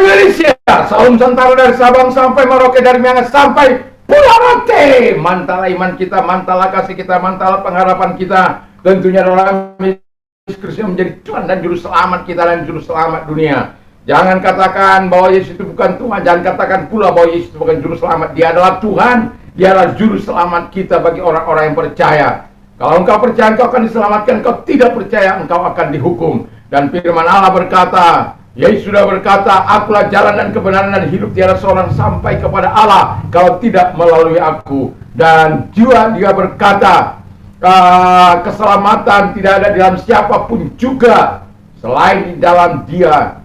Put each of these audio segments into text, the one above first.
Indonesia, Salam Santara dari Sabang sampai Merauke, dari Miangas sampai Pulau Rote. Mantala iman kita, mantala kasih kita, mantala pengharapan kita. Tentunya dalam Yesus Kristus menjadi Tuhan dan Juru Selamat kita dan Juru Selamat dunia. Jangan katakan bahwa Yesus itu bukan Tuhan. Jangan katakan pula bahwa Yesus itu bukan Juru Selamat. Dia adalah Tuhan. Dia adalah Juru Selamat kita bagi orang-orang yang percaya. Kalau engkau percaya, engkau akan diselamatkan. Engkau tidak percaya, engkau akan dihukum. Dan firman Allah berkata, Yesus sudah berkata, akulah jalan dan kebenaran dan hidup, tiada seorang sampai kepada Allah kalau tidak melalui aku. Dan juga dia berkata, keselamatan tidak ada di dalam siapapun juga selain di dalam dia.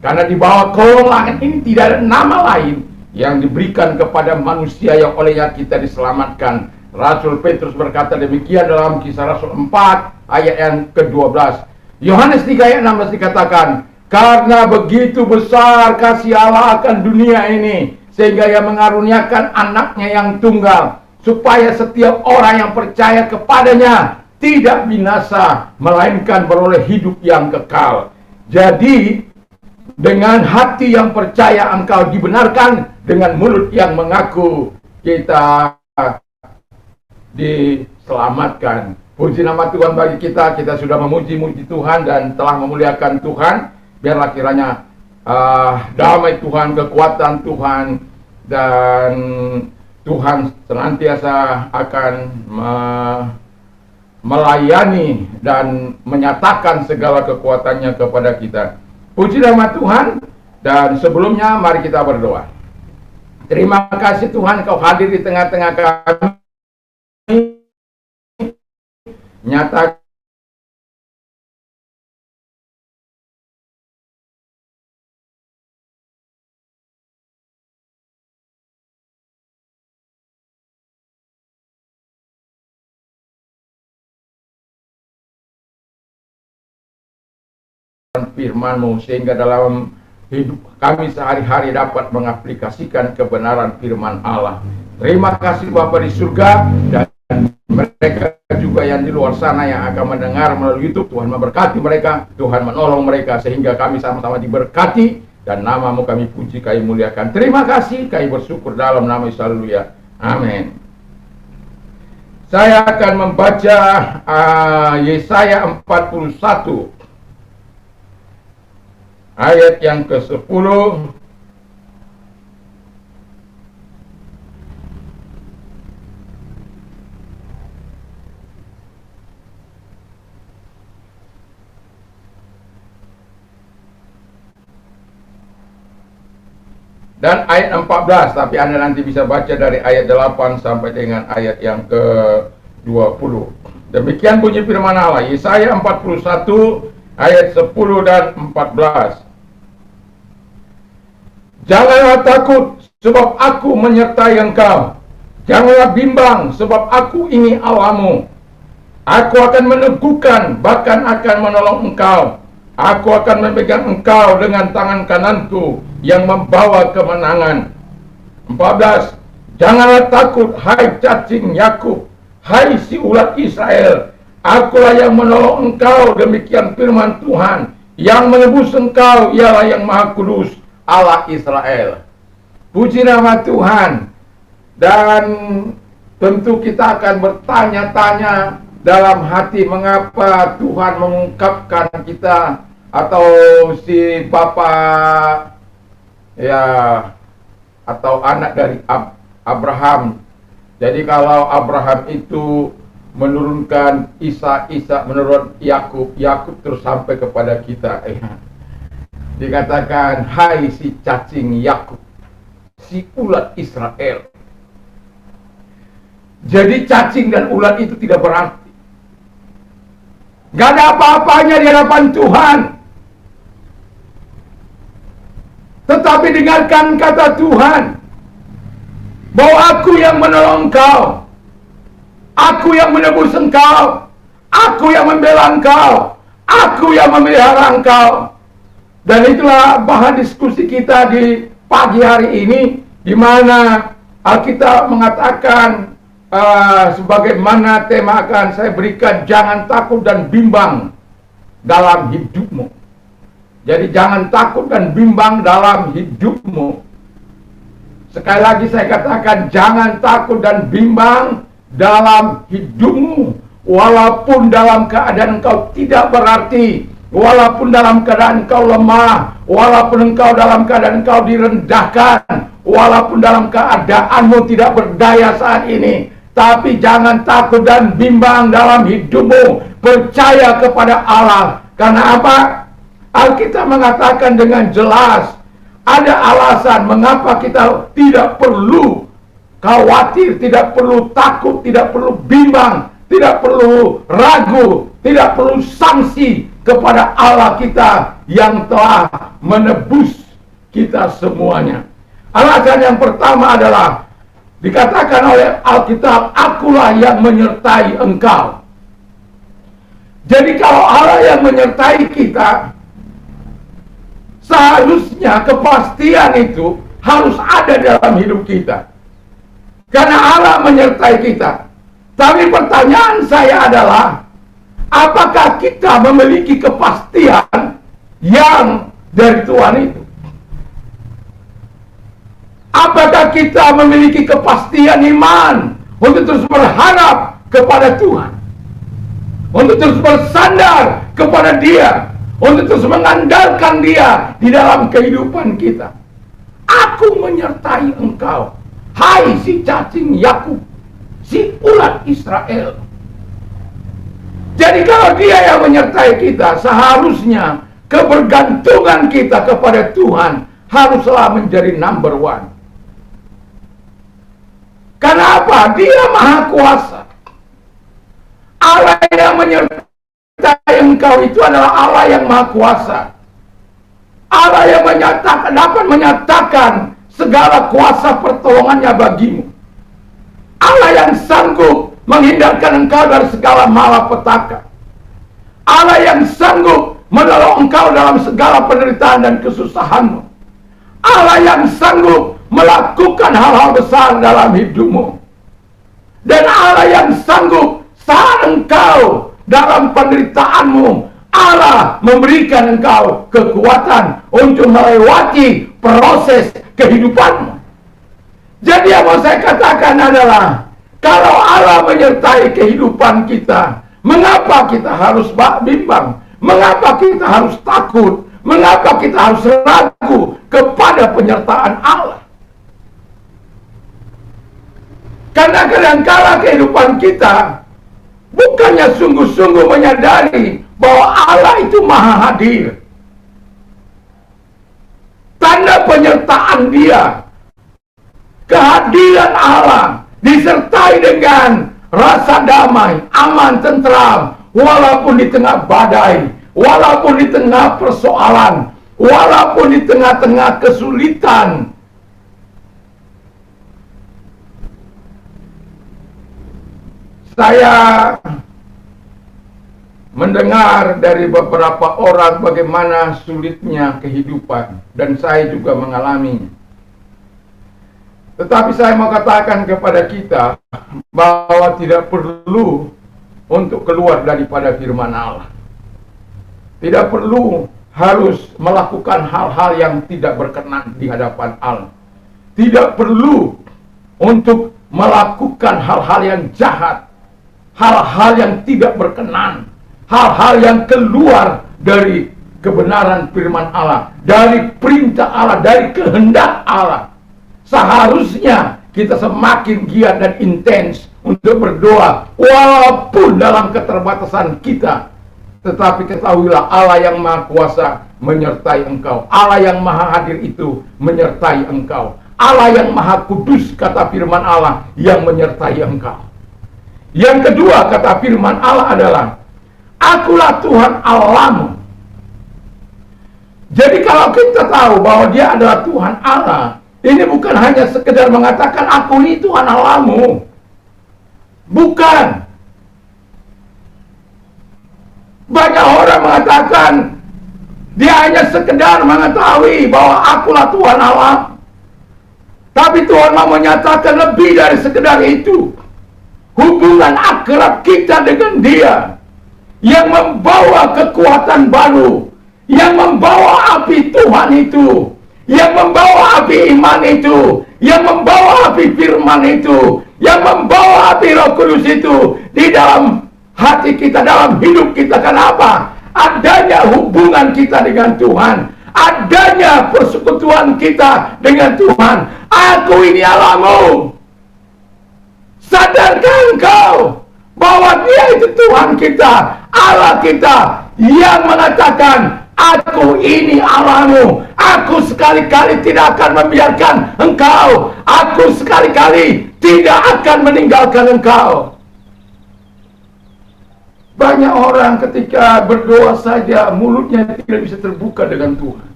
Karena di bawah kolong langit ini tidak ada nama lain yang diberikan kepada manusia yang olehnya kita diselamatkan. Rasul Petrus berkata demikian dalam Kisah Rasul 4 ayat yang ke-12. Yohanes 3 ayat 16 dikatakan, karena begitu besar kasih Allah akan dunia ini, sehingga ia mengaruniakan anaknya yang tunggal, supaya setiap orang yang percaya kepadanya tidak binasa, melainkan beroleh hidup yang kekal. Jadi dengan hati yang percaya engkau dibenarkan, dengan mulut yang mengaku kita diselamatkan. Puji nama Tuhan bagi kita. Kita sudah memuji-muji Tuhan dan telah memuliakan Tuhan. Biarlah kiranya damai Tuhan, kekuatan Tuhan, dan Tuhan senantiasa akan melayani dan menyatakan segala kekuatannya kepada kita. Puji nama Tuhan. Dan sebelumnya mari kita berdoa. Terima kasih Tuhan, Kau hadir di tengah-tengah kami. Nyatakan firman-Mu, sehingga dalam hidup kami sehari-hari dapat mengaplikasikan kebenaran firman Allah. Terima kasih Bapa di surga, dan mereka juga yang di luar sana yang akan mendengar melalui YouTube. Tuhan memberkati mereka, Tuhan menolong mereka, sehingga kami sama-sama diberkati, dan nama-Mu kami puji, kami muliakan. Terima kasih, kami bersyukur dalam nama Yesus. Haleluya. Amin. Saya akan membaca Yesaya 41 ayat yang ke-10 dan ayat 14, tapi Anda nanti bisa baca dari ayat 8 sampai dengan ayat yang ke-20. Demikian bunyi firman Allah, Yesaya 41 ayat 10 dan 14. Janganlah takut, sebab aku menyertai engkau. Janganlah bimbang, sebab aku ini Allahmu. Aku akan meneguhkan, bahkan akan menolong engkau. Aku akan memegang engkau dengan tangan kananku yang membawa kemenangan. 14. Janganlah takut, hai cacing Yakub, hai si ulat Israel. Akulah yang menolong engkau, demikian firman Tuhan. Yang menebus engkau ialah yang Maha Kudus, Allah Israel. Puji nama Tuhan. Dan tentu kita akan bertanya-tanya dalam hati, mengapa Tuhan mengungkapkan kita, atau si Bapak ya, atau anak dari Abraham. Jadi kalau Abraham itu menurunkan Isa menurut Yakub terus sampai kepada kita. Dikatakan, hai si cacing Yakub, si ulat Israel. Jadi cacing dan ulat itu tidak berarti. Gak ada apa-apanya di hadapan Tuhan. Tetapi dengarkan kata Tuhan, bahwa aku yang menolong engkau, aku yang menebus engkau, aku yang membela engkau, aku yang memelihara engkau. Dan itulah bahan diskusi kita di pagi hari ini, di mana Alkitab mengatakan sebagaimana tema akan saya berikan, jangan takut dan bimbang dalam hidupmu. Jadi jangan takut dan bimbang dalam hidupmu. Sekali lagi saya katakan, jangan takut dan bimbang dalam hidupmu. Walaupun dalam keadaan engkau tidak berarti, walaupun dalam keadaan engkau lemah, walaupun engkau dalam keadaan engkau direndahkan, walaupun dalam keadaanmu tidak berdaya saat ini, tapi jangan takut dan bimbang dalam hidupmu. Percaya kepada Allah. Karena apa? Alkitab mengatakan dengan jelas, ada alasan mengapa kita tidak perlu khawatir, tidak perlu takut, tidak perlu bimbang, tidak perlu ragu, tidak perlu sanksi kepada Allah kita yang telah menebus kita semuanya. Alasan yang pertama adalah dikatakan oleh Alkitab, akulah yang menyertai engkau. Jadi kalau Allah yang menyertai kita, seharusnya kepastian itu harus ada dalam hidup kita. Karena Allah menyertai kita. Tapi pertanyaan saya adalah, apakah kita memiliki kepastian yang dari Tuhan itu? Apakah kita memiliki kepastian iman untuk terus berharap kepada Tuhan? Untuk terus bersandar kepada Dia, untuk terus mengandalkan Dia di dalam kehidupan kita. Aku menyertai engkau, hai si cacing Yakub, si ulat Israel. Jadi kalau Dia yang menyertai kita, seharusnya kebergantungan kita kepada Tuhan haruslah menjadi number one. Karena apa? Dia Maha Kuasa. Allah yang menyertai engkau itu adalah Allah yang Maha Kuasa. Allah yang dapat menyatakan segala kuasa pertolongannya bagimu. Allah yang sanggup menghindarkan engkau dari segala malapetaka. Allah yang sanggup menolong engkau dalam segala penderitaan dan kesusahanmu. Allah yang sanggup melakukan hal-hal besar dalam hidupmu. Dan Allah yang sanggup saat engkau dalam penderitaanmu, Allah memberikan engkau kekuatan untuk melewati proses kehidupanmu. Jadi yang mau saya katakan adalah, kalau Allah menyertai kehidupan kita, mengapa kita harus bimbang? Mengapa kita harus takut? Mengapa kita harus ragu kepada penyertaan Allah? Karena kadangkala kehidupan kita bukannya sungguh-sungguh menyadari bahwa Allah itu maha hadir. Tanda penyertaan Dia, kehadiran Allah disertai dengan rasa damai, aman, tentram, walaupun di tengah badai, walaupun di tengah persoalan, walaupun di tengah-tengah kesulitan. Saya mendengar dari beberapa orang bagaimana sulitnya kehidupan, dan saya juga mengalami. Tetapi saya mau katakan kepada kita bahwa tidak perlu untuk keluar daripada firman Allah. Tidak perlu harus melakukan hal-hal yang tidak berkenan di hadapan Allah. Tidak perlu untuk melakukan hal-hal yang jahat, hal-hal yang tidak berkenan, hal-hal yang keluar dari kebenaran firman Allah, dari perintah Allah, dari kehendak Allah. Seharusnya kita semakin giat dan intens untuk berdoa, walaupun dalam keterbatasan kita. Tetapi ketahuilah, Allah yang Maha Kuasa menyertai engkau. Allah yang Maha Hadir itu menyertai engkau. Allah yang Maha Kudus, kata firman Allah, yang menyertai engkau. Yang kedua, kata firman Allah adalah, akulah Tuhan Allahmu. Jadi kalau kita tahu bahwa Dia adalah Tuhan Allah, ini bukan hanya sekedar mengatakan aku ini Tuhan Allahmu. Bukan. Banyak orang mengatakan dia hanya sekedar mengetahui bahwa akulah Tuhan Allah. Tapi Tuhan mau menyatakan lebih dari sekedar itu. Hubungan akrab kita dengan Dia yang membawa kekuatan baru, yang membawa api Tuhan itu, yang membawa api iman itu, yang membawa api firman itu, yang membawa api Roh Kudus itu di dalam hati kita, dalam hidup kita. Kenapa? Adanya hubungan kita dengan Tuhan, adanya persekutuan kita dengan Tuhan. Aku ini Allahmu. Sadarkah engkau bahwa Dia itu Tuhan kita, Allah kita, yang mengatakan, aku ini Allahmu. Aku sekali-kali tidak akan membiarkan engkau. Aku sekali-kali tidak akan meninggalkan engkau. Banyak orang ketika berdoa saja, mulutnya tidak bisa terbuka dengan Tuhan.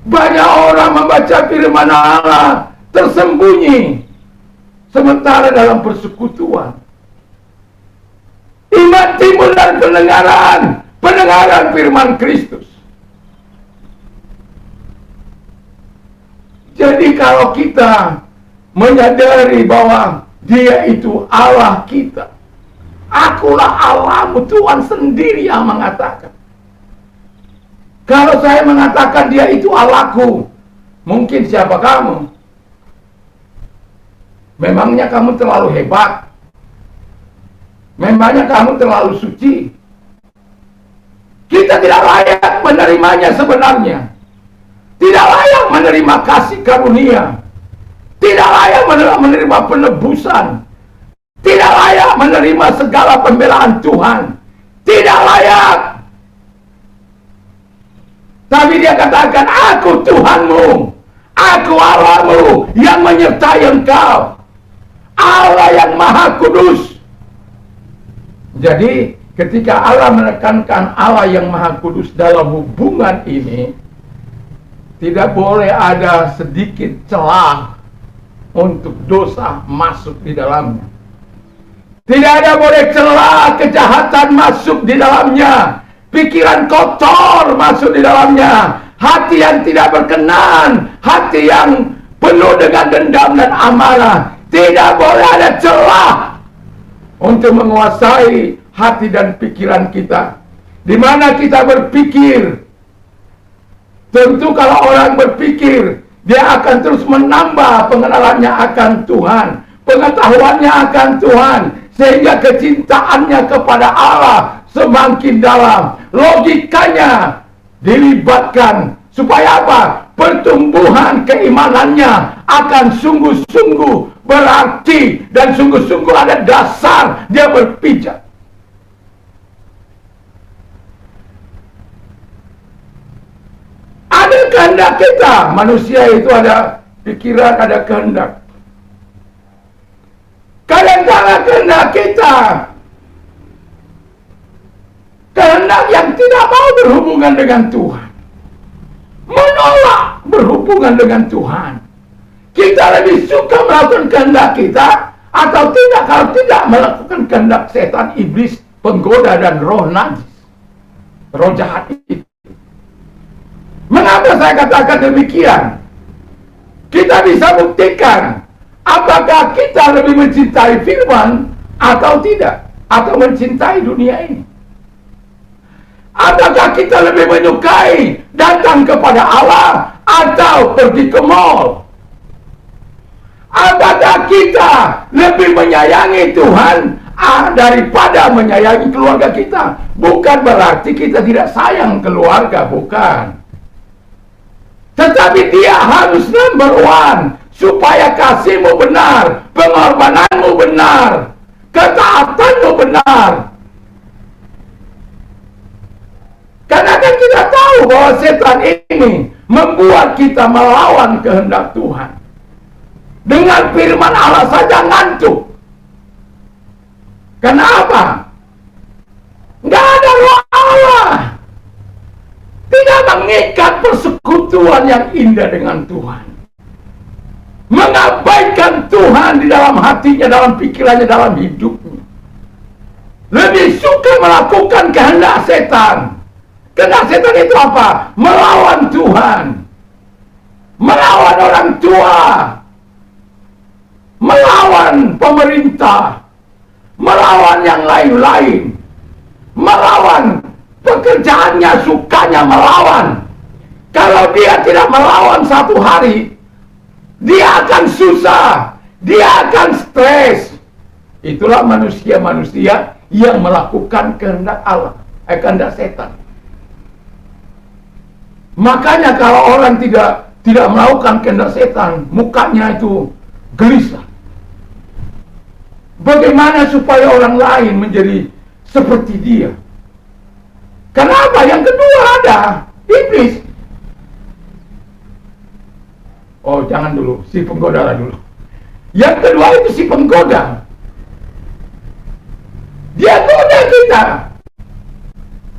Banyak orang membaca firman Allah tersembunyi, sementara dalam persekutuan. Iman timbul dari pendengaran firman Kristus. Jadi kalau kita menyadari bahwa Dia itu Allah kita, akulah Allahmu, Tuhan sendiri yang mengatakan. Kalau saya mengatakan Dia itu Allahku, mungkin siapa kamu? Memangnya kamu terlalu hebat? Memangnya kamu terlalu suci? Kita tidak layak menerimanya sebenarnya. Tidak layak menerima kasih karunia. Tidak layak menerima penebusan. Tidak layak menerima segala pembelaan Tuhan. Tidak layak. Tapi Dia katakan, aku Tuhanmu, aku Allahmu yang menyertai engkau, Allah yang Maha Kudus. Jadi ketika Allah menekankan Allah yang Maha Kudus dalam hubungan ini, tidak boleh ada sedikit celah untuk dosa masuk di dalamnya. Tidak ada boleh celah kejahatan masuk di dalamnya. Pikiran kotor masuk di dalamnya. Hati yang tidak berkenan, hati yang penuh dengan dendam dan amarah. Tidak boleh ada celah untuk menguasai hati dan pikiran kita. Di mana kita berpikir, tentu kalau orang berpikir, dia akan terus menambah pengenalannya akan Tuhan, pengetahuannya akan Tuhan, sehingga kecintaannya kepada Allah semakin dalam. Logikanya dilibatkan supaya apa? Pertumbuhan keimanannya akan sungguh-sungguh berarti dan sungguh-sungguh ada dasar dia berpijak. Ada kehendak kita. Manusia itu ada pikiran, ada kehendak. Kadang-kadang kehendak kita, kehendak yang tidak mau berhubungan dengan Tuhan, menolak berhubungan dengan Tuhan. Kita lebih suka melakukan kehendak kita atau tidak, kalau tidak melakukan kehendak setan, iblis, penggoda, dan roh najis, roh jahat itu. Mengapa saya katakan demikian? Kita bisa buktikan apakah kita lebih mencintai firman atau tidak, atau mencintai dunia ini. Apakah kita lebih menyukai datang kepada Allah atau pergi ke mall? Apakah kita lebih menyayangi Tuhan daripada menyayangi keluarga kita? Bukan berarti kita tidak sayang keluarga, bukan. Tetapi dia harus number one, supaya kasihmu benar, pengorbananmu benar, ketaatanmu benar. Karena kan kita tahu bahwa setan ini membuat kita melawan kehendak Tuhan. Dengan firman Allah saja ngantuk. Kenapa? Nggak ada roh Allah. Tidak mengikat persekutuan yang indah dengan Tuhan. Mengabaikan Tuhan di dalam hatinya, dalam pikirannya, dalam hidupnya. Lebih suka melakukan kehendak setan. Kehendak setan itu apa? Melawan Tuhan. Melawan orang tua. Melawan pemerintah. Melawan yang lain-lain. Melawan pekerjaannya, sukanya melawan. Kalau dia tidak melawan satu hari, dia akan susah, dia akan stres. Itulah manusia-manusia yang melakukan kehendak Allah, kehendak setan. Makanya kalau orang tidak melakukan kehendak setan, mukanya itu gelisah. Bagaimana supaya orang lain menjadi seperti dia? Kenapa? Yang kedua ada iblis. Oh, jangan dulu, si penggoda lah dulu. Yang kedua itu si penggoda. Dia goda kita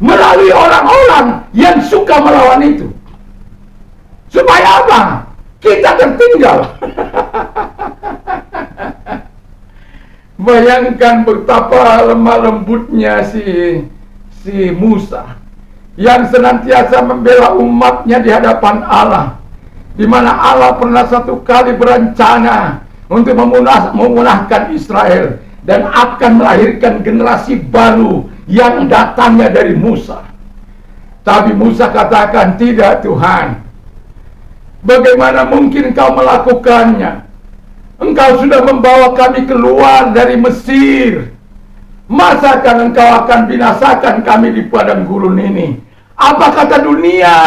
melalui orang-orang yang suka melawan itu. Supaya apa? Kita tertinggal. Bayangkan betapa lemah lembutnya si Musa yang senantiasa membela umatnya di hadapan Allah, di mana Allah pernah satu kali berencana untuk memunahkan Israel dan akan melahirkan generasi baru yang datangnya dari Musa. Tapi Musa katakan, tidak Tuhan, bagaimana mungkin kau melakukannya? Engkau sudah membawa kami keluar dari Mesir. Masakan engkau akan binasakan kami di padang gurun ini? Apa kata dunia?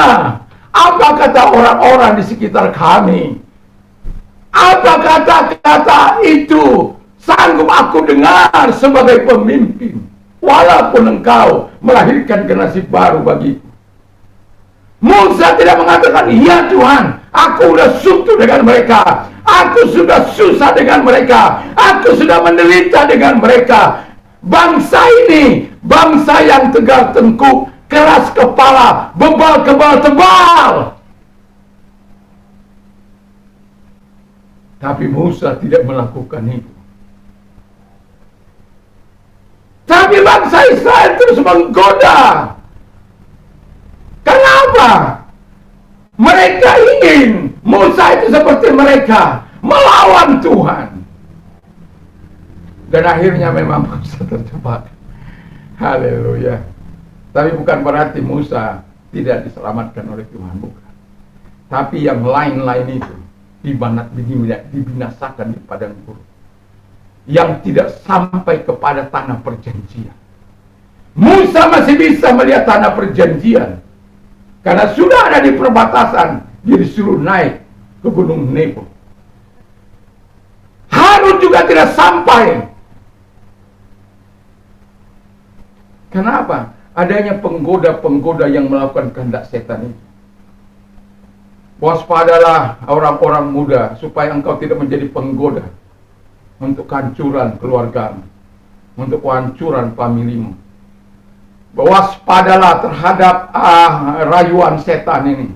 Apa kata orang-orang di sekitar kami? Apa kata-kata itu sanggup aku dengar sebagai pemimpin, walaupun engkau melahirkan generasi baru bagiku? Musa tidak mengatakan, iya Tuhan, aku sudah suntuk dengan mereka, aku sudah susah dengan mereka, aku sudah menderita dengan mereka. Bangsa ini, bangsa yang tegar tengkuk, keras kepala, bebal kebal tebal. Tapi Musa tidak melakukan itu. Tapi bangsa Israel terus menggoda. Kenapa? Mereka ingin Musa itu seperti mereka, melawan Tuhan. Dan akhirnya memang Musa terjebak. Haleluya. Tapi bukan berarti Musa tidak diselamatkan oleh Tuhan, bukan. Tapi yang lain-lain itu dibinasakan di padang gurun, yang tidak sampai kepada tanah perjanjian. Musa masih bisa melihat tanah perjanjian, karena sudah ada di perbatasan, dia disuruh naik ke Gunung Nebo. Harun juga tidak sampai. Kenapa? Adanya penggoda-penggoda yang melakukan kehendak setan itu. Waspadalah orang-orang muda, supaya engkau tidak menjadi penggoda untuk kehancuran keluargamu, untuk kehancuran familimu. Waspadalah terhadap rayuan setan ini,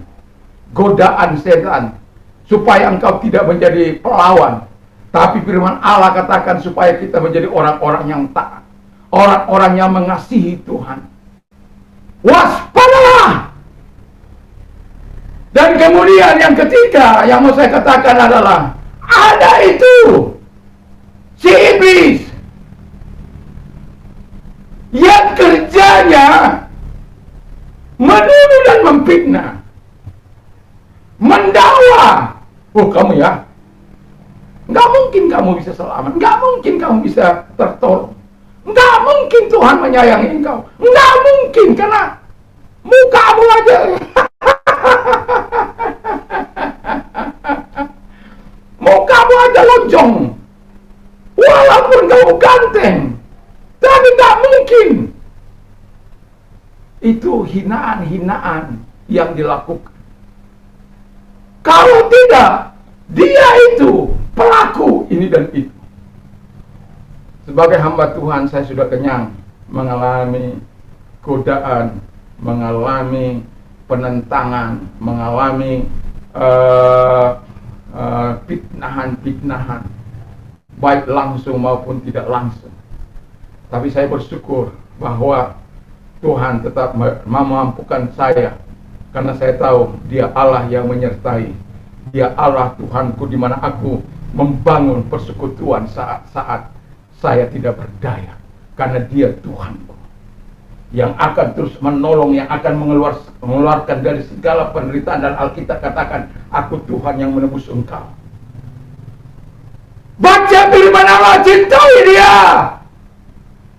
godaan setan, supaya engkau tidak menjadi pelawan. Tapi firman Allah katakan supaya kita menjadi orang-orang yang taat, orang-orang yang mengasihi Tuhan. Waspadalah. Dan kemudian yang ketiga yang mau saya katakan adalah, ada itu si iblis yang kerjanya menuduh dan memfitnah, mendakwa. Oh, kamu ya, nggak mungkin kamu bisa selamat, nggak mungkin kamu bisa tertolong, nggak mungkin Tuhan menyayangi engkau, nggak mungkin karena mukamu aja. Mukamu aja lonjong, walaupun kamu ganteng, tapi nggak mungkin. Itu hinaan-hinaan yang dilakukan. Kalau tidak, dia itu pelaku ini dan itu. Sebagai hamba Tuhan, saya sudah kenyang mengalami godaan, mengalami penentangan, mengalami fitnahan-fitnahan, baik langsung maupun tidak langsung. Tapi saya bersyukur bahwa Tuhan tetap memampukan saya, karena saya tahu Dia Allah yang menyertai. Dia Allah Tuhanku, di mana aku membangun persekutuan saat-saat saya tidak berdaya, karena Dia Tuhanku. yang akan terus menolong, yang akan mengeluarkan dari segala penderitaan. Dan Alkitab katakan, aku Tuhan yang menebus engkau. Baca firman Allah, cintai dia.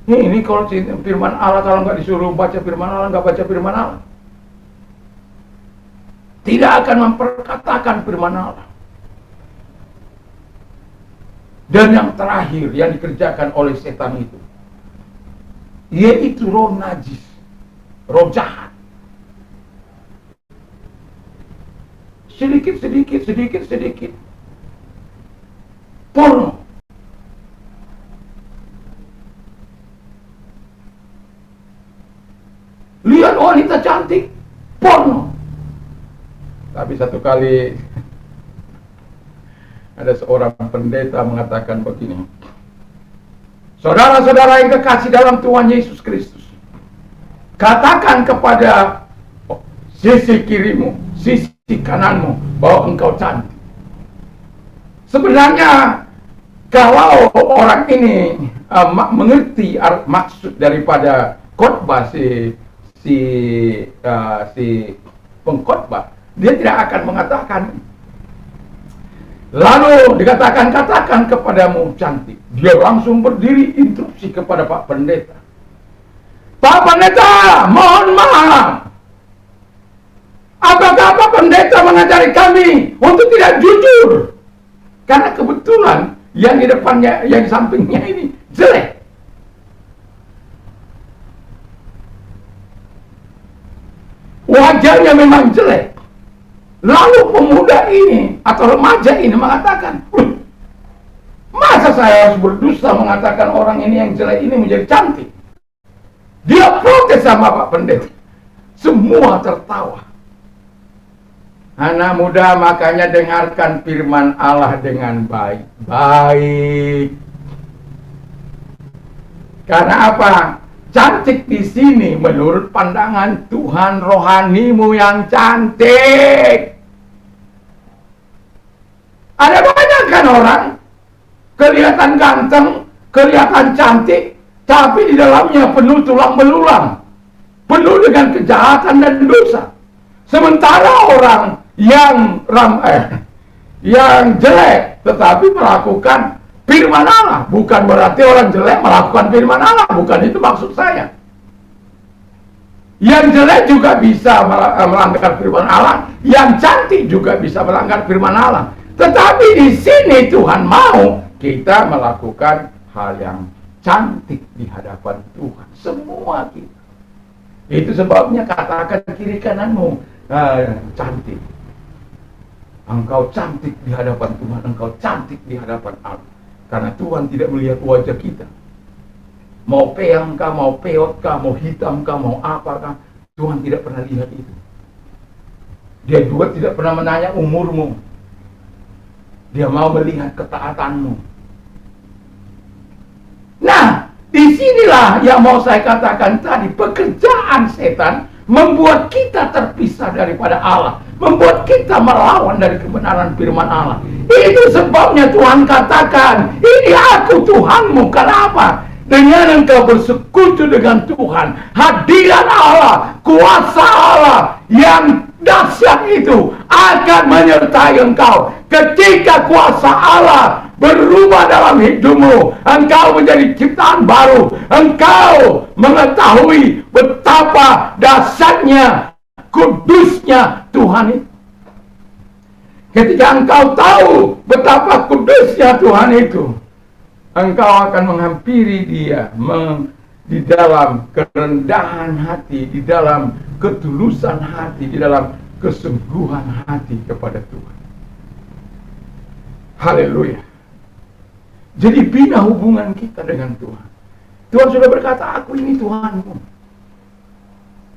Ini kalau firman Allah, kalau nggak disuruh baca firman Allah, nggak baca firman Allah, tidak akan memperkatakan firman Allah. Dan yang terakhir yang dikerjakan oleh setan itu, yaitu roh najis, roh jahat. Sedikit porno. Lihat wanita cantik, porno. Tapi satu kali ada seorang pendeta mengatakan begini, saudara-saudara yang kekasih dalam Tuhan Yesus Kristus, katakan kepada sisi kirimu, sisi kananmu, bahwa engkau cantik. Sebenarnya kalau orang ini mengerti maksud daripada khotbah si pengkhotbah, dia tidak akan mengatakan, lalu dikatakan, katakan kepadamu cantik. Dia langsung berdiri instruksi kepada Pak Pendeta. Pak Pendeta, mohon maaf, apakah Pak Pendeta mengajari kami untuk tidak jujur? Karena kebetulan yang di depannya, yang di sampingnya ini jelek. Wajahnya memang jelek. Lalu pemuda ini atau remaja ini mengatakan, masa saya harus berdusta mengatakan orang ini yang jelek ini menjadi cantik? Dia protes sama Pak Pendeta. Semua tertawa. Anak muda, makanya dengarkan firman Allah dengan baik-baik. Karena apa? Cantik di sini menurut pandangan Tuhan, rohanimu yang cantik. Ada banyak kan orang kelihatan ganteng, kelihatan cantik, tapi di dalamnya penuh tulang belulang, penuh dengan kejahatan dan dosa. Sementara orang yang jelek tetapi melakukan firman Allah. Bukan berarti orang jelek melakukan firman Allah, bukan itu maksud saya. Yang jelek juga bisa melanggar firman Allah, yang cantik juga bisa melanggar firman Allah. Tetapi di sini Tuhan mau kita melakukan hal yang cantik di hadapan Tuhan, semua kita. Itu sebabnya katakan kiri kananmu, cantik. Engkau cantik di hadapan Tuhan, engkau cantik di hadapan Allah. Karena Tuhan tidak melihat wajah kita. Mau peyang kah, mau peot kah, mau hitam kah, mau apakah, Tuhan tidak pernah lihat itu. Dia juga tidak pernah menanya umurmu. Dia mau melihat ketaatanmu. Nah, disinilah yang mau saya katakan tadi, pekerjaan setan membuat kita terpisah daripada Allah, membuat kita melawan dari kebenaran firman Allah. Itu sebabnya Tuhan katakan, ini aku Tuhanmu. Kenapa? Dengan engkau bersekutu dengan Tuhan, hadirat Allah, kuasa Allah yang dahsyat itu akan menyertai engkau. Ketika kuasa Allah berubah dalam hidupmu, engkau menjadi ciptaan baru. Engkau mengetahui betapa dahsyatnya, kudusnya Tuhan itu. Ketika engkau tahu betapa kudusnya Tuhan itu, engkau akan menghampiri Dia di dalam kerendahan hati, di dalam ketulusan hati, di dalam kesungguhan hati kepada Tuhan. Haleluya. Jadi bina hubungan kita dengan Tuhan. Tuhan sudah berkata, aku ini Tuhanmu.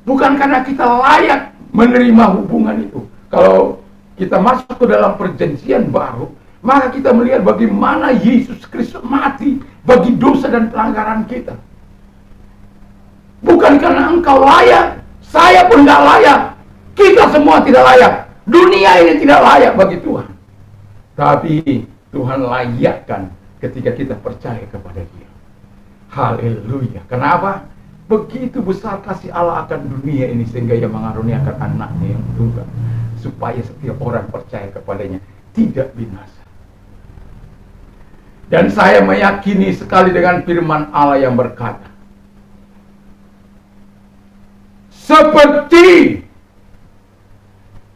Bukan karena kita layak menerima hubungan itu. Kalau kita masuk ke dalam perjanjian baru, maka kita melihat bagaimana Yesus Kristus mati bagi dosa dan pelanggaran kita. Bukan karena engkau layak, saya pun tidak layak, kita semua tidak layak, dunia ini tidak layak bagi Tuhan. Tapi Tuhan layakkan ketika kita percaya kepada Dia. Haleluya. Kenapa? begitu besar kasih Allah akan dunia ini sehingga Ia mengaruniakan anaknya yang tunggal, supaya setiap orang percaya kepadanya tidak binasa. Dan saya meyakini sekali dengan firman Allah yang berkata, seperti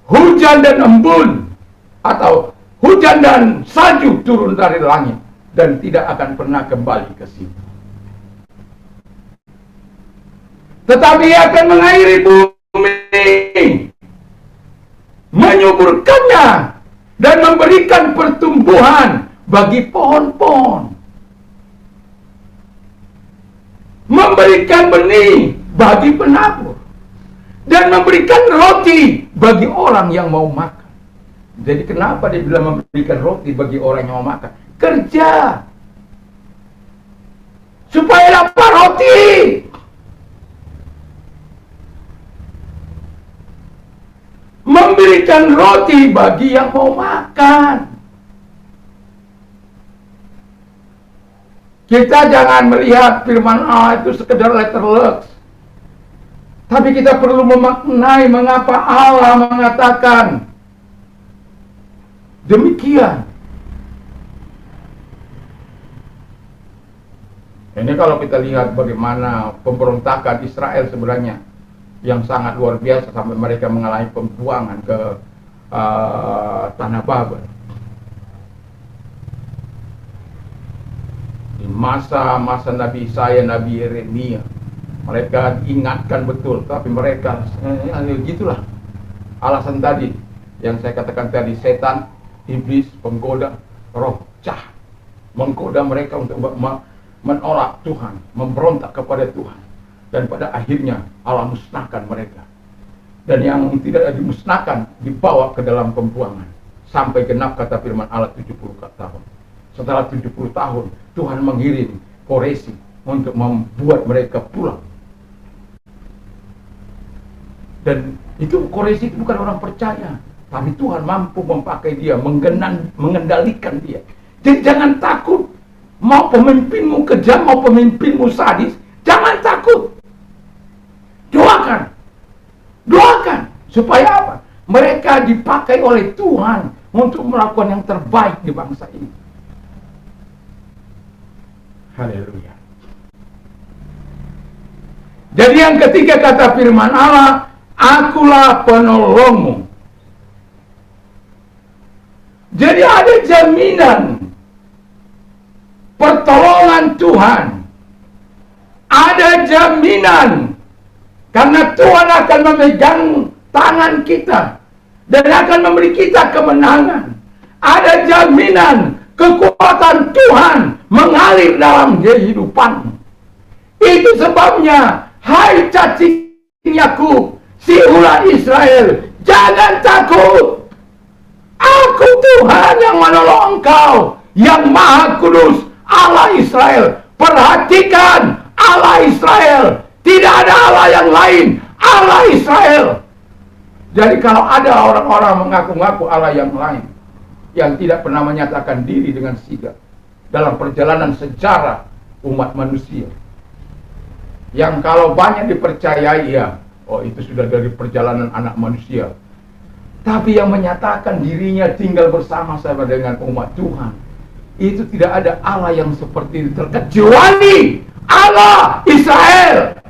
hujan dan embun atau hujan dan salju turun dari langit dan tidak akan pernah kembali ke situ, tetapi Ia akan mengairi bumi, menyuburkannya dan memberikan pertumbuhan bagi pohon-pohon, memberikan benih bagi penabur, dan memberikan roti bagi orang yang mau makan. Jadi kenapa dia bilang memberikan roti bagi orang yang mau makan? Kerja supaya dapat roti. Memberikan roti bagi yang mau makan. Kita jangan melihat firman Allah itu sekedar letterlux, tapi kita perlu memaknai mengapa Allah mengatakan demikian. Ini kalau kita lihat bagaimana pemberontakan Israel sebenarnya yang sangat luar biasa sampai mereka mengalami pembuangan ke tanah Babel. Di masa-masa Nabi Yesaya, Nabi Yeremia, mereka ingatkan betul, tapi mereka gitulah alasan tadi yang saya katakan tadi, setan, iblis, penggoda, roh jahat menggoda mereka untuk menolak Tuhan, memberontak kepada Tuhan, dan pada akhirnya Allah musnahkan mereka. Dan yang tidak dimusnahkan dibawa ke dalam pembuangan sampai genap kata firman Allah 70 tahun. Setelah 70 tahun Tuhan mengirim Koresi untuk membuat mereka pulang. Dan itu Koresi itu bukan orang percaya, tapi Tuhan mampu memakai dia, mengendalikan dia. Jadi jangan takut. Mau pemimpinmu kejam, mau pemimpinmu sadis, jangan takut. Doakan. Doakan. Supaya apa? Mereka dipakai oleh Tuhan untuk melakukan yang terbaik di bangsa ini. Haleluya. Jadi yang ketiga kata firman Allah, akulah penolongmu. Jadi ada jaminan pertolongan Tuhan. Ada jaminan karena Tuhan akan memegang tangan kita dan akan memberi kita kemenangan. Ada jaminan kekuatan Tuhan mengalir dalam kehidupanmu. Itu sebabnya, hai cacing Yakub, si ular Israel, jangan takut. Aku Tuhan yang menolong engkau, yang Maha Kudus, Allah Israel. Perhatikan, Allah Israel. Tidak ada Allah yang lain, Allah Israel. Jadi kalau ada orang-orang mengaku-ngaku Allah yang lain, yang tidak pernah menyatakan diri dengan sigap dalam perjalanan sejarah umat manusia, yang kalau banyak dipercayai ya, oh itu sudah dari perjalanan anak manusia. Tapi yang menyatakan dirinya tinggal bersama-sama dengan umat Tuhan, itu tidak ada Allah yang seperti itu, kecuali Allah Israel.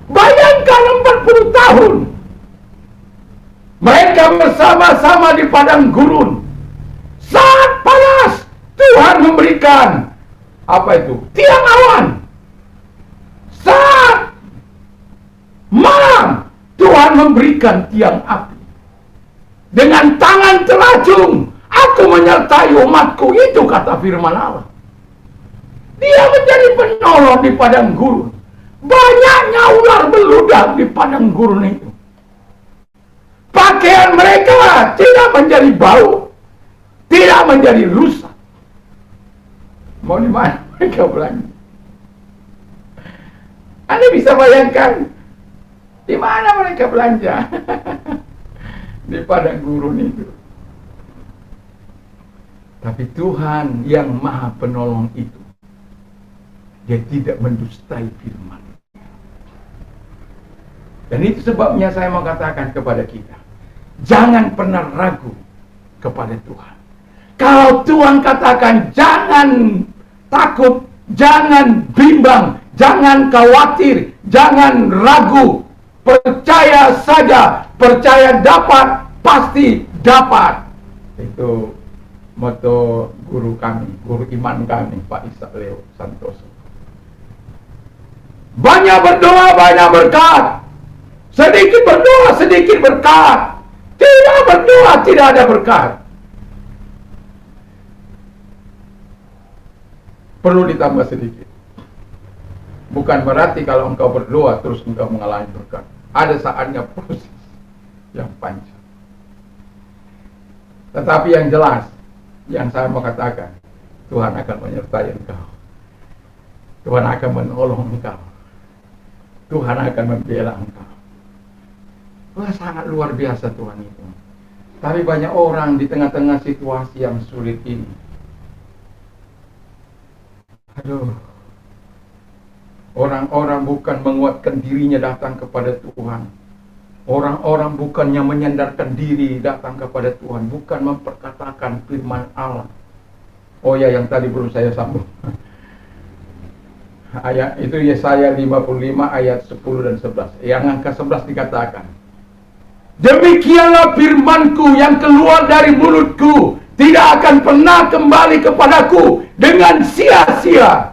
Bayangkan 40 tahun mereka bersama-sama di padang gurun. Saat panas, Tuhan memberikan apa itu? Tiang awan. Saat malam, Tuhan memberikan tiang api. Dengan tangan teracung, aku menyertai umatku. Itu kata firman Allah. Dia menjadi penolong di padang gurun. Banyaknya ular beludak di padang gurun itu. Pakaian mereka tidak menjadi bau, tidak menjadi rusak. Mau di mana mereka belanja? Anda bisa bayangkan di mana mereka belanja? Di padang gurun itu. Tapi Tuhan yang Maha Penolong itu, Dia tidak mendustai firman. Dan itu sebabnya saya mau katakan kepada kita, jangan pernah ragu kepada Tuhan. Kalau Tuhan katakan jangan takut, jangan bimbang, jangan khawatir, jangan ragu, percaya saja, percaya dapat, pasti dapat. Itu moto guru kami, guru iman kami, Pak Ishak Leo Santoso. Banyak berdoa, banyak berkat. Sedikit berdoa, sedikit berkat. Tidak berdoa, tidak ada berkat. Perlu ditambah sedikit. Bukan berarti kalau engkau berdoa terus engkau mengalami berkat. Ada saatnya proses yang panjang. Tetapi yang jelas, yang saya mau katakan, Tuhan akan menyertai engkau. Tuhan akan menolong engkau. Tuhan akan membela engkau. Wah, sangat luar biasa Tuhan itu. Tapi banyak orang di tengah-tengah situasi yang sulit ini, orang-orang bukan menguatkan dirinya datang kepada Tuhan. Orang-orang bukannya menyandarkan diri datang kepada Tuhan, bukan memperkatakan firman Allah. Oh ya, yang tadi belum saya sambung. Ayat itu Yesaya 55 ayat 10 dan 11. Yang angka 11 dikatakan, demikianlah firmanku yang keluar dari mulutku, tidak akan pernah kembali kepadaku dengan sia-sia,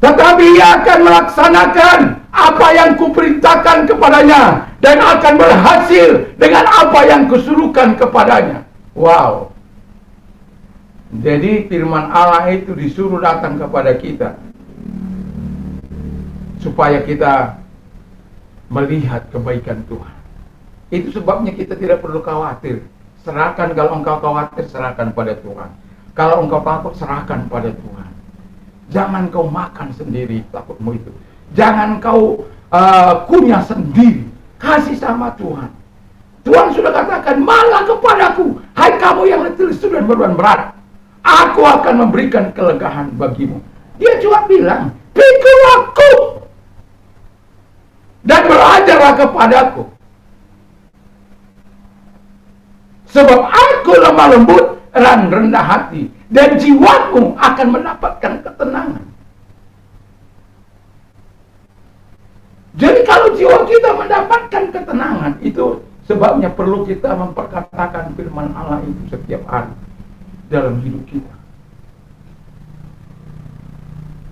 tetapi ia akan melaksanakan apa yang kuperintahkan kepadanya dan akan berhasil dengan apa yang kusuruhkan kepadanya. Wow. Jadi firman Allah itu disuruh datang kepada kita supaya kita melihat kebaikan Tuhan. Itu sebabnya kita tidak perlu khawatir. Serahkan, kalau engkau khawatir, serahkan pada Tuhan. Kalau engkau takut, serahkan pada Tuhan. Jangan kau makan sendiri takutmu itu. Jangan kau kunyah sendiri. Kasih sama Tuhan. Tuhan sudah katakan, malah kepadaku, hai kamu yang letih lesu dan beban berat, aku akan memberikan kelegaan bagimu. Dia cuma bilang, pikul aku dan belajarlah kepadaku, sebab aku lemah lembut dan rendah hati, dan jiwamu akan mendapatkan ketenangan. Jadi kalau jiwa kita mendapatkan ketenangan, itu sebabnya perlu kita memperkatakan firman Allah itu setiap hari dalam hidup kita.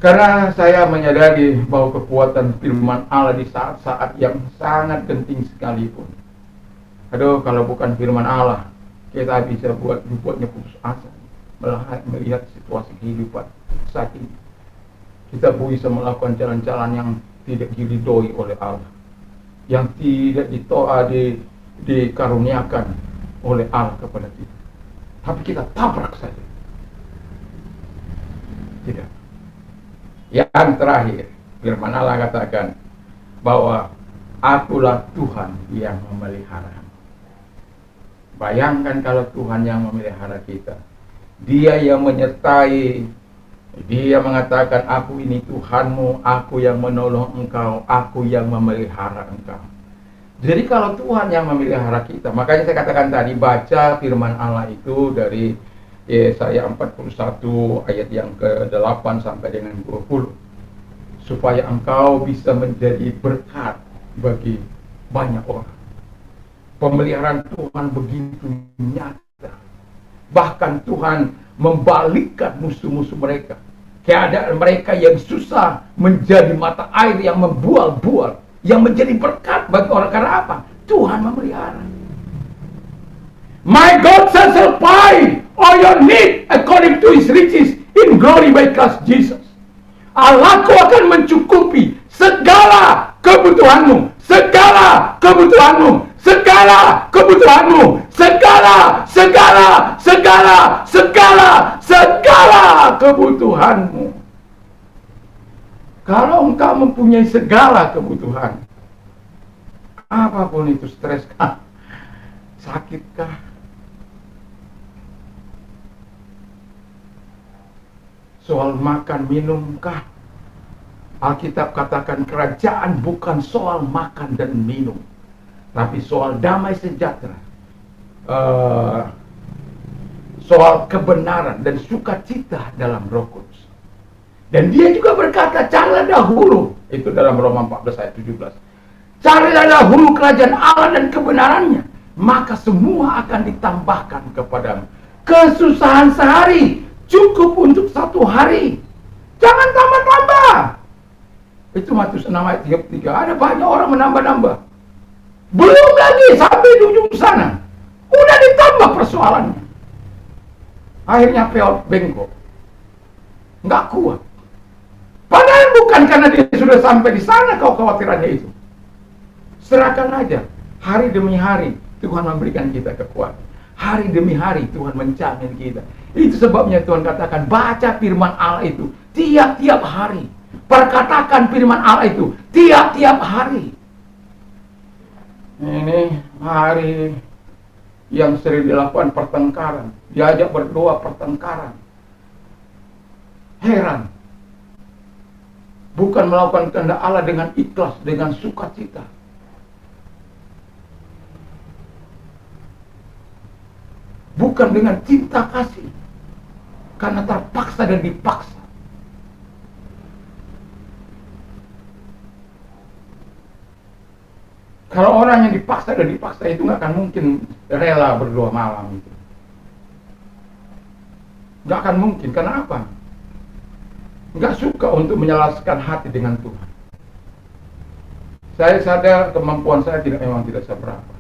Karena saya menyadari bahwa kekuatan firman Allah di saat-saat yang sangat genting sekalipun. Aduh, kalau bukan firman Allah, kita bisa buatnya putus asa melihat situasi kehidupan saat ini. Kita bisa melakukan jalan-jalan yang tidak diridhoi oleh Allah, yang tidak dikaruniakan oleh Allah kepada kita. Tapi kita tabrak saja. Tidak. Yang terakhir, firman Allah katakan bahwa akulah Tuhan yang memelihara. Bayangkan kalau Tuhan yang memelihara kita. Dia yang menyertai. Dia mengatakan, aku ini Tuhanmu, aku yang menolong engkau, aku yang memelihara engkau. Jadi kalau Tuhan yang memelihara kita, makanya saya katakan tadi, baca firman Allah itu dari Yesaya 41 ayat yang ke-8 sampai dengan 20. Supaya engkau bisa menjadi berkat bagi banyak orang. Pemeliharaan Tuhan begitu nyata. Bahkan Tuhan membalikkan musuh-musuh mereka. Keadaan mereka yang susah menjadi mata air yang membual-bual, yang menjadi berkat bagi orang. Karena apa? Tuhan memelihara. My God shall supply all your need according to His riches in glory by Christ Jesus. Allahku akan mencukupi segala kebutuhanmu, segala kebutuhanmu, segala kebutuhanmu, segala kebutuhanmu. Kalau engkau mempunyai segala kebutuhan, apapun itu, stres kah, sakit kah, soal makan minum kah, Alkitab katakan kerajaan bukan soal makan dan minum, tapi soal damai sejahtera, soal kebenaran dan sukacita dalam Roh Kudus. Dan dia juga berkata, carilah dahulu, itu dalam Roma 14 ayat 17, carilah dahulu kerajaan Allah dan kebenarannya, maka semua akan ditambahkan kepadamu. Kesusahan sehari cukup untuk 1 hari, jangan tambah-tambah. Itu Matius 6 ayat 33. Ada banyak orang menambah-nambah, belum lagi sampai di ujung sana udah ditambah persoalannya. Akhirnya peot bengkok, nggak kuat. Padahal bukan karena dia sudah sampai di sana kekhawatirannya itu. Serahkan aja. Hari demi hari Tuhan memberikan kita kekuatan. Hari demi hari Tuhan menjamin kita. Itu sebabnya Tuhan katakan, baca firman Allah itu tiap-tiap hari. Perkatakan firman Allah itu tiap-tiap hari. Ini hari yang sering dilakukan pertengkaran. Diajak berdoa pertengkaran. Heran. Bukan melakukan kehendak Allah dengan ikhlas, dengan sukacita. Bukan dengan cinta kasih, karena terpaksa dan dipaksa. Kalau orang yang dipaksa dan dipaksa itu nggak akan mungkin rela berdoa malam itu. Nggak akan mungkin. Karena apa? Nggak suka untuk menyelaraskan hati dengan Tuhan. Saya sadar kemampuan saya memang tidak seberapa.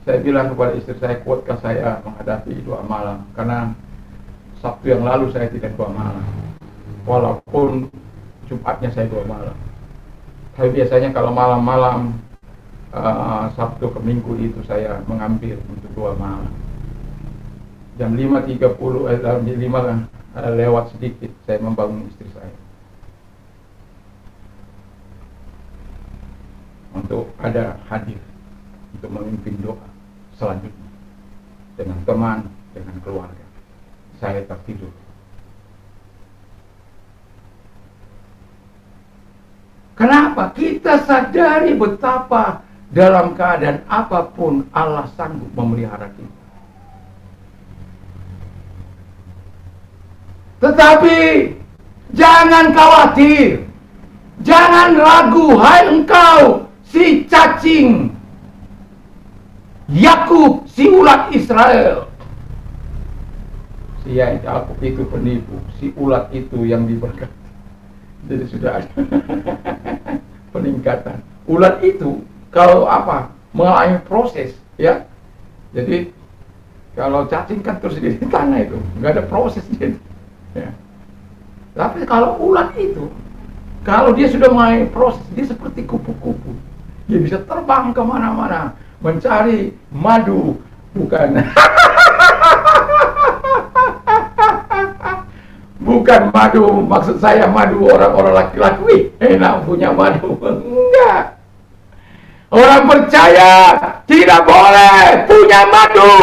Saya bilang kepada istri saya, kuatkah saya menghadapi doa malam? Karena Sabtu yang lalu saya tidak doa malam, walaupun Jumatnya saya doa malam. Tapi biasanya kalau malam-malam Sabtu ke Minggu itu saya mengambil untuk doa malam. Jam 5.30, jam 5 lewat sedikit saya membangun istri saya untuk ada hadir untuk memimpin doa selanjutnya dengan teman, dengan keluarga. Saya tertidur. Kenapa? Kita sadari betapa dalam keadaan apapun Allah sanggup memelihara kita. Tetapi jangan khawatir, jangan ragu, hai engkau si cacing Yakub, si ulat Israel. Si Yakub itu penipu, si ulat itu yang diberkati. Jadi sudah ada peningkatan. Ulat itu kalau mengalami proses, ya. Jadi kalau cacing kan terus di tanah itu, nggak ada proses jadi. Ya. Tapi kalau ulat itu, kalau dia sudah mulai proses, dia seperti kupu-kupu. Dia bisa terbang kemana-mana, mencari madu, bukan bukan madu, maksud saya madu orang-orang laki-laki. Enak punya madu, enggak. Orang percaya tidak boleh punya madu.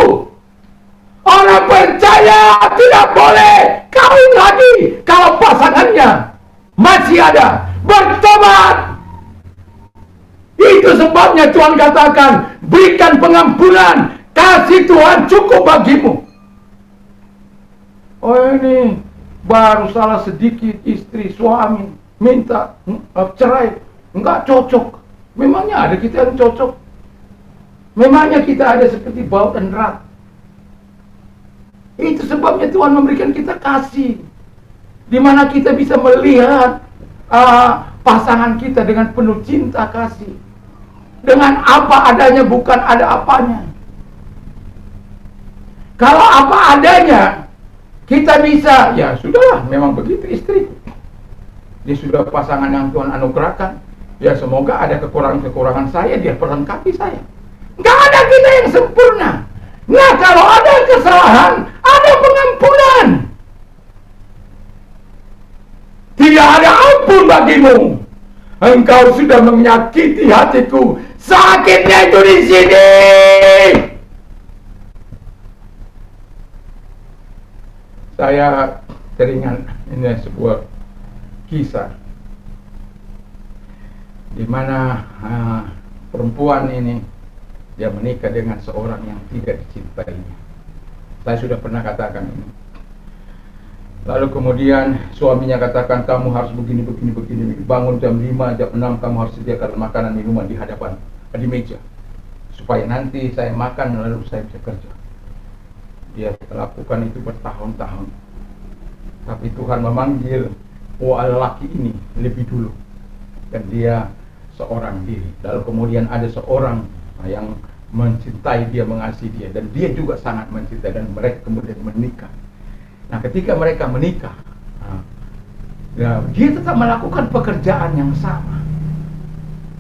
Orang percaya tidak boleh kawin lagi kalau pasangannya masih ada. Bertobat. Itu sebabnya Tuhan katakan, berikan pengampunan, kasih Tuhan cukup bagimu. Oh ini baru salah sedikit, istri suami minta cerai, enggak cocok. Memangnya ada kita yang cocok? Memangnya kita ada seperti bau dan rat? Itu sebabnya Tuhan memberikan kita kasih, di mana kita bisa melihat pasangan kita dengan penuh cinta kasih, dengan apa adanya, bukan ada apanya. Kalau apa adanya, kita bisa, ya sudahlah, memang begitu istri. Dia sudah pasangan yang Tuhan anugerahkan. Ya semoga ada kekurangan-kekurangan saya, dia perlengkapi saya. Nggak ada kita yang sempurna. Nah kalau ada kesalahan, ada pengampunan. Tidak ada ampun bagimu. Engkau sudah menyakiti hatiku. Sakitnya itu di sini. Saya teringat ini sebuah kisah di mana perempuan ini dia menikah dengan seorang yang tidak dicintainya. Saya sudah pernah katakan ini. Lalu kemudian suaminya katakan, kamu harus begini, bangun jam 5, jam 6 kamu harus sediakan makanan minuman di hadapan, di meja, supaya nanti saya makan lalu saya bisa kerja. Dia lakukan itu bertahun-tahun. Tapi Tuhan memanggil lelaki ini lebih dulu, dan dia seorang diri. Lalu kemudian ada seorang yang mencintai dia, mengasihi dia, dan dia juga sangat mencintai, dan mereka kemudian menikah. Nah, ketika mereka menikah, dia tetap melakukan pekerjaan yang sama.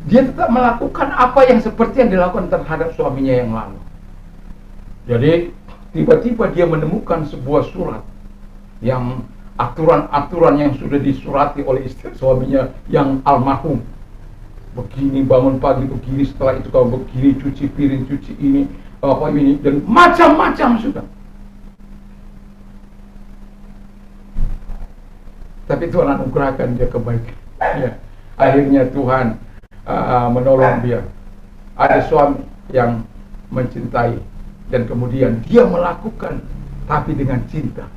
Dia tetap melakukan apa yang seperti yang dilakukan terhadap suaminya yang lalu. Jadi tiba-tiba dia menemukan sebuah surat yang aturan-aturan yang sudah disurati oleh istri suaminya yang almarhum. Begini, bangun pagi begini, setelah itu kau begini, cuci piring, cuci ini, apa ini, dan macam-macam sudah. Tapi Tuhan anugerahkan dia kebaikan. Ya. Akhirnya Tuhan menolong dia. Ada suami yang mencintai, dan kemudian dia melakukan, tapi dengan cinta,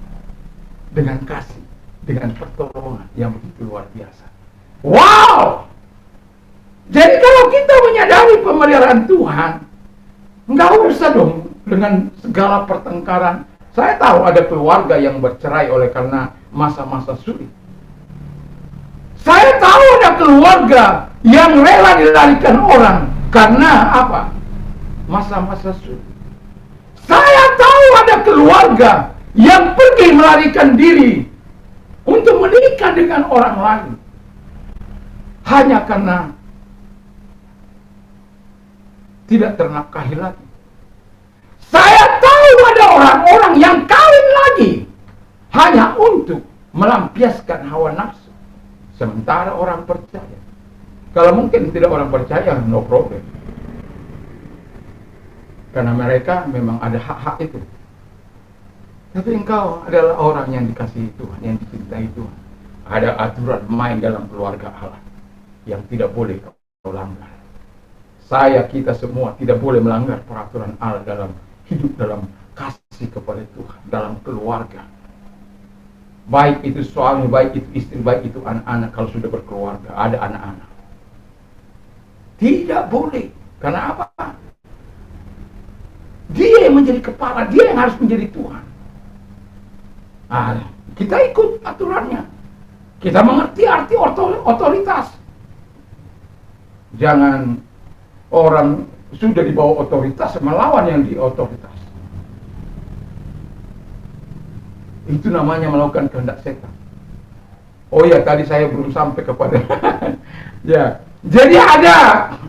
dengan kasih, dengan pertolongan yang begitu luar biasa. Wow! Jadi kalau kita menyadari pemeliharaan Tuhan, nggak usah dong dengan segala pertengkaran. Saya tahu ada keluarga yang bercerai oleh karena masa-masa sulit. Saya tahu ada keluarga yang rela dilarikan orang karena apa? Masa-masa sulit. Saya tahu ada keluarga yang pergi melarikan diri untuk menikah dengan orang lain hanya karena tidak ternafkahi lagi. Saya tahu ada orang-orang yang kawin lagi hanya untuk melampiaskan hawa nafsu. Sementara orang percaya, kalau mungkin tidak orang percaya, no problem. Karena mereka memang ada hak-hak itu. Tapi engkau adalah orang yang dikasihi Tuhan, yang dicintai Tuhan. Ada aturan main dalam keluarga Allah yang tidak boleh kau langgar. Kita semua tidak boleh melanggar peraturan Allah dalam hidup, dalam kasih kepada Tuhan, dalam keluarga. Baik itu suami, baik itu istri, baik itu anak-anak. Kalau sudah berkeluarga, ada anak-anak, tidak boleh. Karena apa? Dia yang menjadi kepala, dia yang harus menjadi Tuhan. Kita ikut aturannya. Kita mengerti arti otoritas. Jangan orang sudah di bawah otoritas melawan yang di otoritas. Itu namanya melakukan kehendak setan. Oh ya, tadi saya belum sampai kepada ya. Jadi ada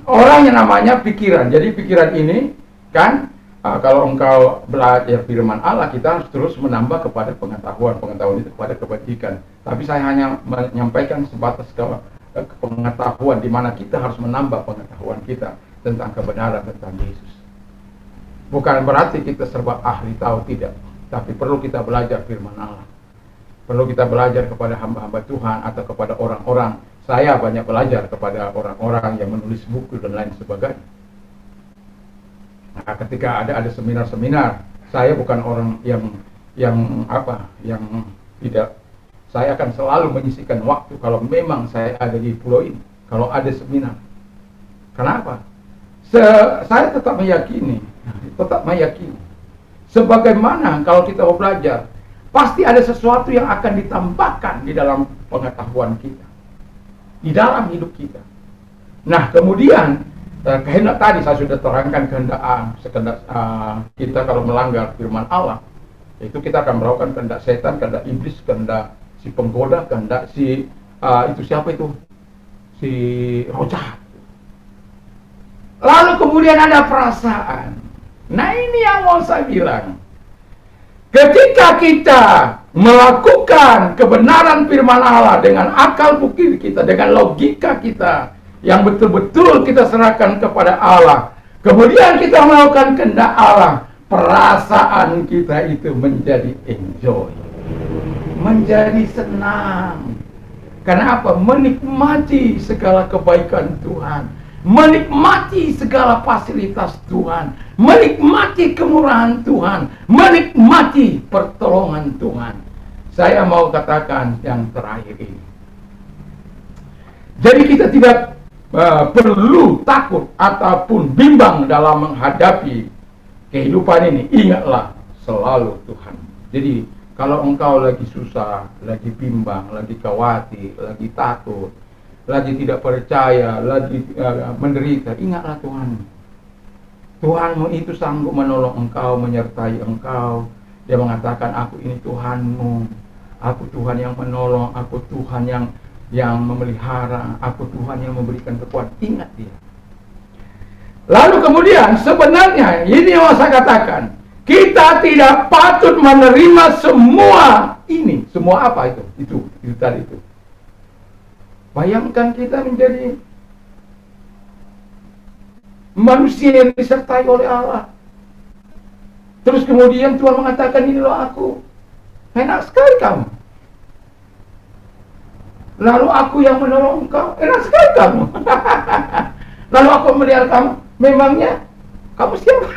orang yang namanya pikiran. Jadi pikiran ini kan, kalau engkau belajar firman Allah, kita harus terus menambah kepada pengetahuan itu kepada kebajikan. Tapi saya hanya menyampaikan sebatas ke pengetahuan, di mana kita harus menambah pengetahuan kita tentang kebenaran tentang Yesus. Bukan berarti kita serba ahli tahu, tidak. Tapi perlu kita belajar firman Allah. Perlu kita belajar kepada hamba-hamba Tuhan atau kepada orang-orang. Saya banyak belajar kepada orang-orang yang menulis buku dan lain sebagainya. Nah, ketika ada seminar-seminar, saya bukan orang yang tidak. Saya akan selalu menyisihkan waktu kalau memang saya ada di pulau ini. Kalau ada seminar. Kenapa? Saya tetap meyakini. Sebagaimana kalau kita mau belajar, pasti ada sesuatu yang akan ditambahkan di dalam pengetahuan kita, di dalam hidup kita. Nah, kemudian kehendak tadi saya sudah terangkan, kehendak kita kalau melanggar firman Allah, itu kita akan melakukan kehendak setan, kehendak iblis, kehendak si penggoda, kehendak si itu siapa itu? Si roh jahat. Lalu kemudian ada perasaan. Nah, ini yang mau saya bilang. Ketika kita melakukan kebenaran firman Allah dengan akal pikir kita, dengan logika kita, yang betul-betul kita serahkan kepada Allah, kemudian kita melakukan kehendak Allah, perasaan kita itu menjadi enjoy, menjadi senang. Karena apa? Menikmati segala kebaikan Tuhan, menikmati segala fasilitas Tuhan, menikmati kemurahan Tuhan, menikmati pertolongan Tuhan. Saya mau katakan yang terakhir ini. Jadi kita tidak perlu takut ataupun bimbang dalam menghadapi kehidupan ini. Ingatlah selalu Tuhan. Jadi kalau engkau lagi susah, lagi bimbang, lagi khawatir, lagi takut, lagi tidak percaya, lagi menderita, ingatlah Tuhan. Tuhanmu itu sanggup menolong engkau, menyertai engkau. Dia mengatakan, aku ini Tuhanmu, aku Tuhan yang menolong, aku Tuhan yang memelihara, aku Tuhan yang memberikan kekuatan. Ingat dia. Lalu kemudian sebenarnya ini yang saya katakan, kita tidak patut menerima semua ini. Semua apa itu? Itu tadi itu. Bayangkan kita menjadi manusia yang disertai oleh Allah. Terus kemudian Tuhan mengatakan, ini loh aku. Enak sekali kamu. Lalu aku yang menolong engkau. Enak sekali kamu. Lalu aku melihat kamu. Memangnya kamu siapa?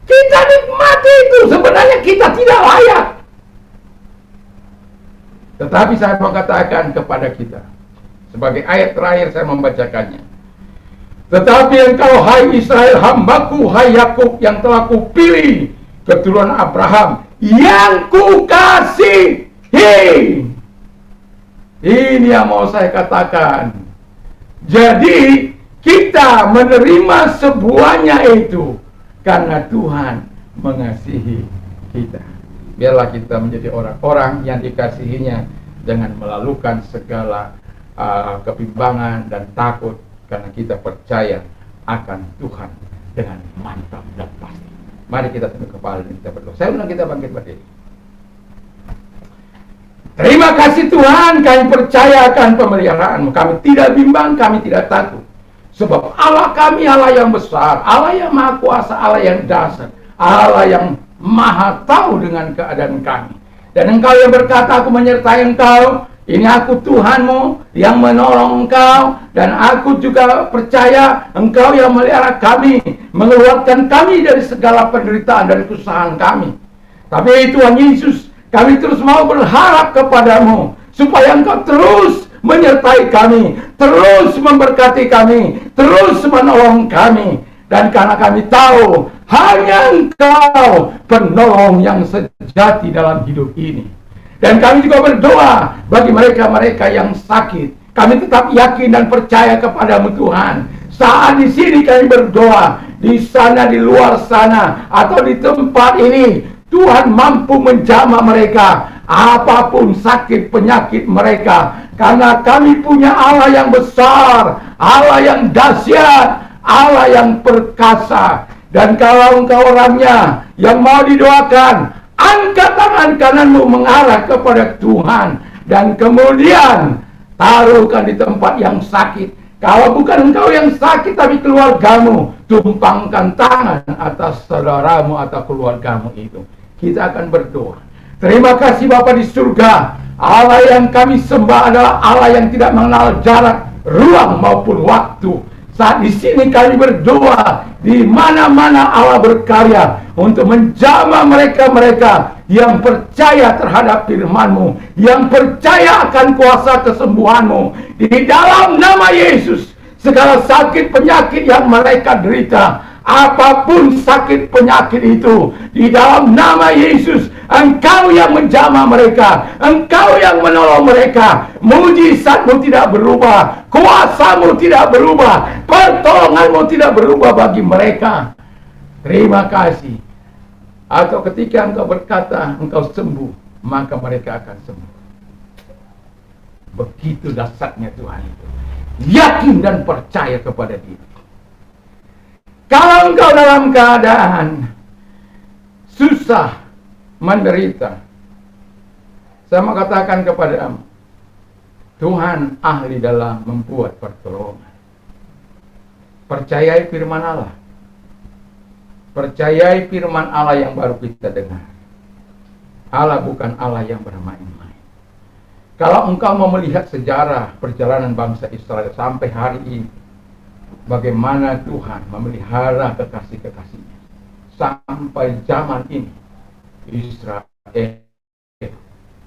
Kita nikmati itu. Sebenarnya kita tidak layak. Tetapi saya mau katakan kepada kita, sebagai ayat terakhir saya membacakannya. Tetapi engkau, hai Israel, hambaku, hai Yakub, yang telah kupilih, keturunan Abraham, yang kukasihi. Ini yang mau saya katakan. Jadi kita menerima semuanya itu karena Tuhan mengasihi kita. Biarlah kita menjadi orang-orang yang dikasihinya dengan melalukan segala kebimbangan dan takut, karena kita percaya akan Tuhan dengan mantap dan pasti. Mari kita tunduk kepala dan kita berdoa. Saya undang kita bangkit berdiri. Terima kasih Tuhan, kami percaya akan pemeliharaan-Mu. Kami tidak bimbang, kami tidak takut. Sebab Allah kami Allah yang besar, Allah yang maha kuasa, Allah yang dahsyat, Allah yang maha tahu dengan keadaan kami. Dan Engkau yang berkata, aku menyertai Engkau, ini aku Tuhanmu yang menolong Engkau, dan aku juga percaya Engkau yang melihara kami, mengeluarkan kami dari segala penderitaan dan kesusahan kami. Tapi Tuhan Yesus, kami terus mau berharap kepadamu, supaya Engkau terus menyertai kami, terus memberkati kami, terus menolong kami. Dan karena kami tahu hanya Engkau penolong yang sejati dalam hidup ini. Dan kami juga berdoa bagi mereka-mereka yang sakit. Kami tetap yakin dan percaya kepadamu Tuhan. Saat di sini kami berdoa, di sana, di luar sana, atau di tempat ini, Tuhan mampu menjamah mereka apapun sakit penyakit mereka, karena kami punya Allah yang besar, Allah yang dahsyat, Allah yang perkasa. Dan kalau engkau orangnya yang mau didoakan, angkat tangan kananmu mengarah kepada Tuhan, dan kemudian taruhkan di tempat yang sakit. Kalau bukan engkau yang sakit tapi keluargamu, tumpangkan tangan atas saudaramu atau keluargamu itu. Kita akan berdoa. Terima kasih Bapa di surga. Allah yang kami sembah adalah Allah yang tidak mengenal jarak, ruang maupun waktu. Saat di sini kami berdoa, di mana-mana Allah berkarya untuk menjamah mereka-mereka yang percaya terhadap firman-Mu, yang percaya akan kuasa kesembuhan-Mu. Di dalam nama Yesus, segala sakit penyakit yang mereka derita, apapun sakit penyakit itu, di dalam nama Yesus, Engkau yang menjamah mereka, Engkau yang menolong mereka. Mujizat-Mu tidak berubah, kuasa-Mu tidak berubah, pertolongan-Mu tidak berubah bagi mereka. Terima kasih. Atau ketika Engkau berkata Engkau sembuh, maka mereka akan sembuh. Begitu dahsyatnya Tuhan itu. Yakin dan percaya kepada Dia. Kalau engkau dalam keadaan susah, menderita, saya mau katakan kepadamu, Tuhan ahli dalam membuat pertolongan. Percayai firman Allah. Percayai firman Allah yang baru kita dengar. Allah bukan Allah yang bermain-main. Kalau engkau mau melihat sejarah perjalanan bangsa Israel sampai hari ini, bagaimana Tuhan memelihara kekasih-kekasihnya sampai zaman ini, Israel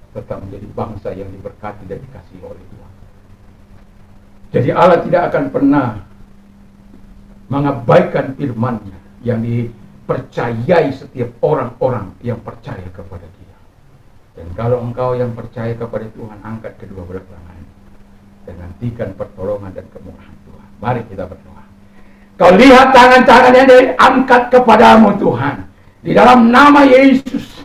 tetap menjadi bangsa yang diberkati dan dikasihi oleh Tuhan. Jadi Allah tidak akan pernah mengabaikan firman-Nya yang dipercayai setiap orang-orang yang percaya kepada Dia. Dan kalau engkau yang percaya kepada Tuhan, angkat kedua belah tangan dan nantikan pertolongan dan kemurahan Tuhan. Mari kita berdoa. Kau lihat tangan-tangan yang diangkat kepadamu Tuhan, di dalam nama Yesus.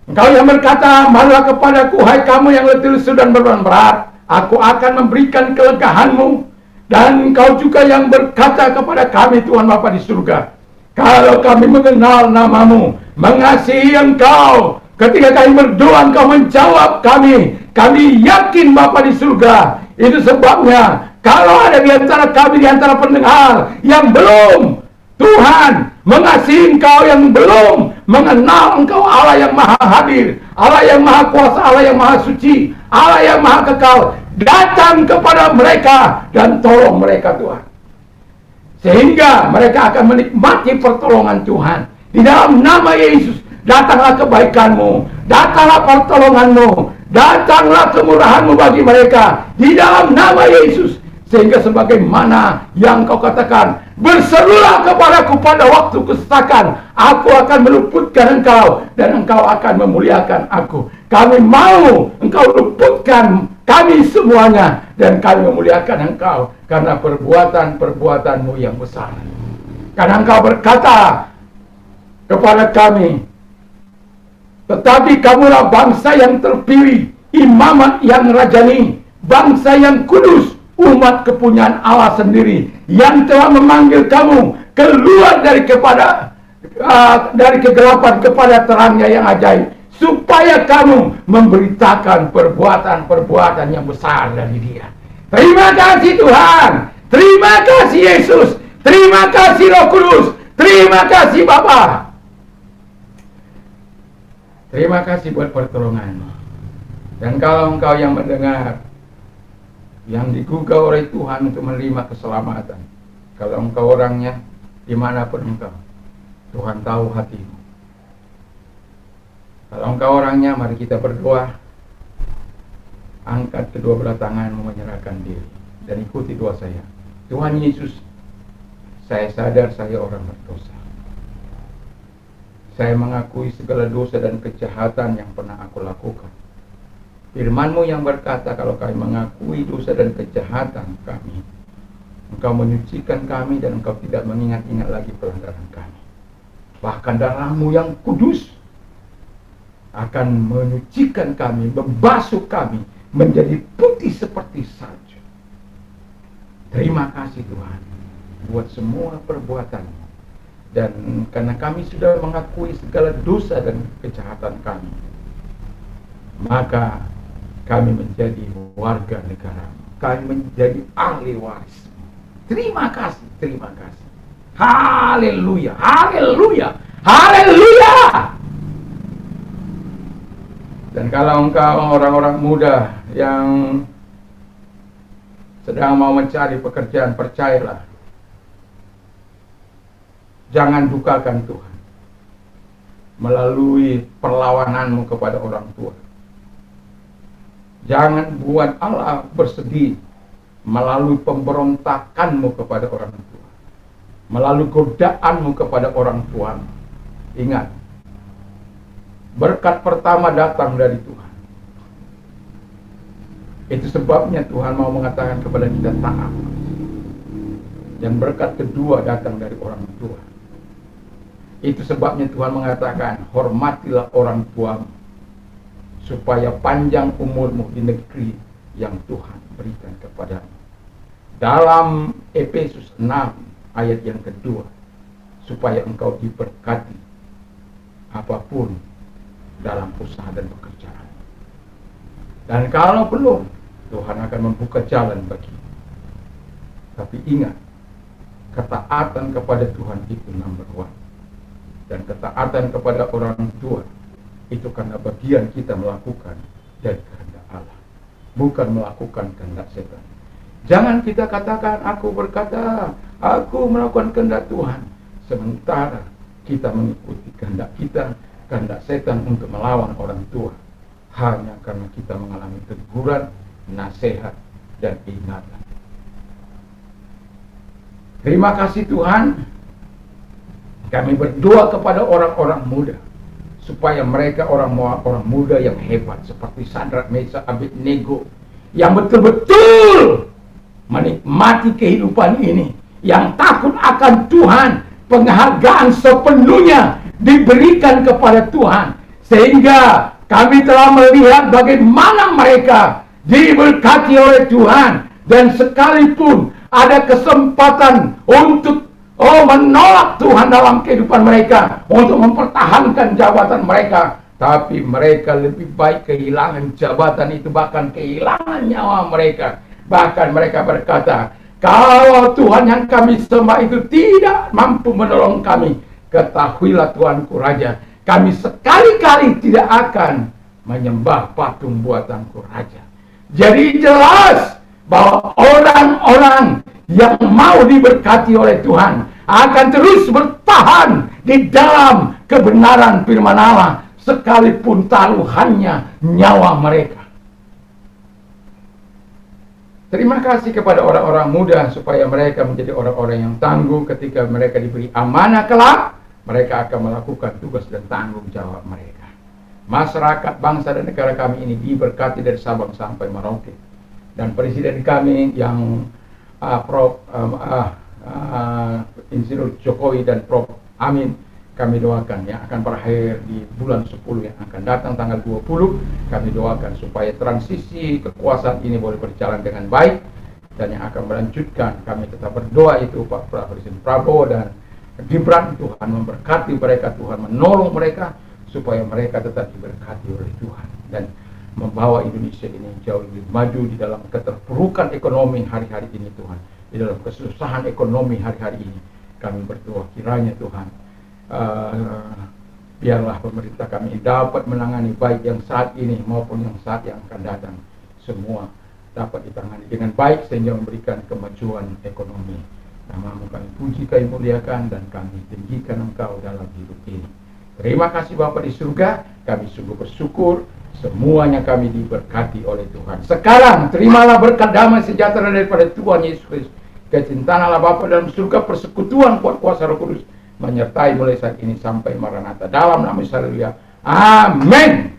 Engkau yang berkata, marilah kepadaku hai kamu yang letih lesu dan beban berat, aku akan memberikan kelegahanmu. Dan engkau juga yang berkata kepada kami Tuhan Bapa di surga, kalau kami mengenal namamu, mengasihi engkau, ketika kami berdoa engkau menjawab kami yakin Bapa di surga. Itu sebabnya kalau ada di antara kami, di antara pendengar yang belum Tuhan mengasihi engkau, yang belum mengenal engkau Allah yang maha hadir, Allah yang maha kuasa, Allah yang maha suci, Allah yang maha kekal, datang kepada mereka dan tolong mereka Tuhan, sehingga mereka akan menikmati pertolongan Tuhan. Di dalam nama Yesus, datanglah kebaikanmu, datanglah pertolonganmu, datanglah kemurahanmu bagi mereka di dalam nama Yesus. Sehingga sebagaimana yang kau katakan, berserulah kepadaku pada waktu kesesakan, aku akan meluputkan engkau dan engkau akan memuliakan aku. Kami mau engkau luputkan kami semuanya dan kami memuliakan engkau karena perbuatan-perbuatanmu yang besar. Karena engkau berkata kepada kami, tetapi kamulah bangsa yang terpilih, imamat yang rajani, bangsa yang kudus, umat kepunyaan Allah sendiri, yang telah memanggil kamu keluar dari kegelapan kepada terangnya yang ajaib, supaya kamu memberitakan perbuatan-perbuatan yang besar dari Dia. Terima kasih Tuhan, terima kasih Yesus, terima kasih Roh Kudus, terima kasih Bapa. Terima kasih buat pertolongan-Mu. Dan kalau engkau yang mendengar, yang digugah oleh Tuhan untuk menerima keselamatan, kalau engkau orangnya dimanapun engkau, Tuhan tahu hatimu. Kalau engkau orangnya, mari kita berdoa. Angkat kedua belah tanganmu, menyerahkan diri dan ikuti doa saya. Tuhan Yesus, saya sadar saya orang berdosa. Saya mengakui segala dosa dan kejahatan yang pernah aku lakukan. Firman-Mu yang berkata, kalau kami mengakui dosa dan kejahatan kami, Engkau menyucikan kami dan Engkau tidak mengingat-ingat lagi pelanggaran kami. Bahkan darah-Mu yang kudus akan menyucikan kami, membasuh kami menjadi putih seperti salju. Terima kasih Tuhan buat semua perbuatan-Mu. Dan karena kami sudah mengakui segala dosa dan kejahatan kami, maka kami menjadi warga negara, kami menjadi ahli waris. Terima kasih, terima kasih. Haleluya, haleluya, haleluya. Dan kalau engkau orang-orang muda yang sedang mau mencari pekerjaan, percayalah, jangan dukakan Tuhan melalui perlawananmu kepada orang tua. Jangan buat Allah bersedih melalui pemberontakanmu kepada orang tua, melalui godaanmu kepada orang tua. Ingat, berkat pertama datang dari Tuhan. Itu sebabnya Tuhan mau mengatakan kepada kita taat. Dan berkat kedua datang dari orang tua. Itu sebabnya Tuhan mengatakan, hormatilah orang tuamu, supaya panjang umurmu di negeri yang Tuhan berikan kepadamu. Dalam Efesus 6 ayat yang kedua, supaya engkau diberkati apapun dalam usaha dan pekerjaan. Dan kalau belum, Tuhan akan membuka jalan bagi. Tapi ingat, ketaatan kepada Tuhan itu number one. Dan ketaatan kepada orang tua itu karena bagian kita melakukan dari kehendak Allah, bukan melakukan kehendak setan. Jangan kita katakan, aku berkata, aku melakukan kehendak Tuhan, sementara kita mengikuti kehendak kita, kehendak setan untuk melawan orang tua, hanya karena kita mengalami teguran, nasihat, dan ingatan. Terima kasih Tuhan, kami berdoa kepada orang-orang muda, supaya mereka orang muda yang hebat, seperti Sadrak, Mesak, Abednego, yang betul-betul menikmati kehidupan ini, yang takut akan Tuhan, penghargaan sepenuhnya diberikan kepada Tuhan, sehingga kami telah melihat bagaimana mereka diberkati oleh Tuhan, dan sekalipun ada kesempatan untuk menolak Tuhan dalam kehidupan mereka, untuk mempertahankan jabatan mereka, tapi mereka lebih baik kehilangan jabatan itu, bahkan kehilangan nyawa mereka. Bahkan mereka berkata, kalau Tuhan yang kami sembah itu tidak mampu menolong kami, ketahuilah Tuanku Raja, kami sekali-kali tidak akan menyembah patung buatanku Raja. Jadi jelas bahwa orang-orang yang mau diberkati oleh Tuhan akan terus bertahan di dalam kebenaran firman Allah, sekalipun taruhannya nyawa mereka. Terima kasih kepada orang-orang muda, supaya mereka menjadi orang-orang yang tangguh. Ketika mereka diberi amanah kelak, mereka akan melakukan tugas dan tanggung jawab mereka. Masyarakat, bangsa, dan negara kami ini diberkati dari Sabang sampai Merauke. Dan presiden kami yang Prof. Insinyur Jokowi dan Prof. Amin, kami doakan yang akan berakhir di bulan 10 yang akan datang, tanggal 20. Kami doakan supaya transisi kekuasaan ini boleh berjalan dengan baik, dan yang akan melanjutkan, kami tetap berdoa itu Pak Presiden Prabowo dan Gibran, Tuhan memberkati mereka, Tuhan menolong mereka, supaya mereka tetap diberkati oleh Tuhan, dan membawa Indonesia ini jauh lebih maju di dalam keterpurukan ekonomi hari-hari ini Tuhan, di dalam kesusahan ekonomi hari-hari ini. Kami berdoa kiranya Tuhan, biarlah pemerintah kami dapat menangani baik yang saat ini maupun yang saat yang akan datang, semua dapat ditangani dengan baik sehingga memberikan kemajuan ekonomi. Namamu kami puji, kami muliakan, dan kami tinggikan Engkau dalam hidup ini. Terima kasih Bapa di surga, kami sungguh bersyukur, semuanya kami diberkati oleh Tuhan. Sekarang terimalah berkat damai sejahtera daripada Tuhan Yesus Kristus, kecintaan Allah Bapa dalam surga, persekutuan kuat kuasa Roh Kudus menyertai mulai saat ini sampai Maranatha. Dalam nama Yesus, haleluya. Amin.